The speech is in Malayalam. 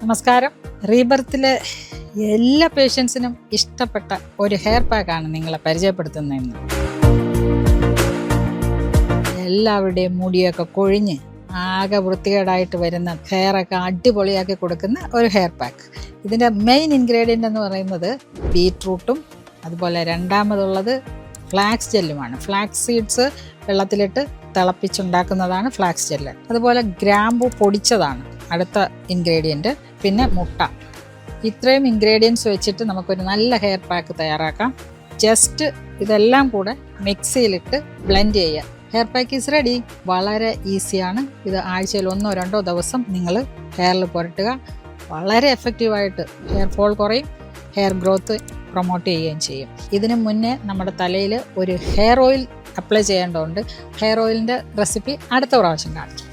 നമസ്കാരം. റീബർത്തിലെ എല്ലാ പേഷ്യൻസിനും ഇഷ്ടപ്പെട്ട ഒരു ഹെയർ പാക്കാണ് നിങ്ങളെ പരിചയപ്പെടുത്തുന്നതെന്ന്. എല്ലാവരുടെയും മുടിയൊക്കെ കൊഴിഞ്ഞ് ആകെ വൃത്തികേടായിട്ട് വരുന്ന ഹെയറൊക്കെ അടിപൊളിയാക്കി കൊടുക്കുന്ന ഒരു ഹെയർ പാക്ക്. ഇതിൻ്റെ മെയിൻ ഇൻഗ്രീഡിയൻ്റ് എന്ന് പറയുന്നത് ബീറ്റ്റൂട്ടും അതുപോലെ രണ്ടാമതുള്ളത് ഫ്ലാക്സ് ജെല്ലുമാണ്. ഫ്ലാക്സ് സീഡ്സ് വെള്ളത്തിലിട്ട് തിളപ്പിച്ചുണ്ടാക്കുന്നതാണ് ഫ്ലാക്സ് ജെല്ല്. അതുപോലെ ഗ്രാമ്പു പൊടിച്ചതാണ് അടുത്ത ഇൻഗ്രീഡിയൻറ്റ്. പിന്നെ മുട്ട. ഇത്രയും ഇൻഗ്രീഡിയൻസ് വെച്ചിട്ട് നമുക്കൊരു നല്ല ഹെയർ പാക്ക് തയ്യാറാക്കാം. ജസ്റ്റ് ഇതെല്ലാം കൂടെ മിക്സിയിലിട്ട് ബ്ലെൻഡ് ചെയ്യുക. Hair pack is ready. വളരെ ഈസിയാണ്. ഇത് ആഴ്ചയിൽ 1-2 ദിവസം നിങ്ങൾ ഹെയറിൽ പുരട്ടുക. വളരെ എഫക്റ്റീവായിട്ട് ഹെയർ ഫോൾ കുറയും, ഹെയർ ഗ്രോത്ത് പ്രൊമോട്ട് ചെയ്യുകയും ചെയ്യും. ഇതിനു മുന്നേ നമ്മുടെ തലയിൽ ഒരു ഹെയർ ഓയിൽ അപ്ലൈ ചെയ്യേണ്ടതുണ്ട്. ഹെയർ ഓയിലിൻ്റെ റെസിപ്പി അടുത്ത പ്രാവശ്യം കാണിക്കും.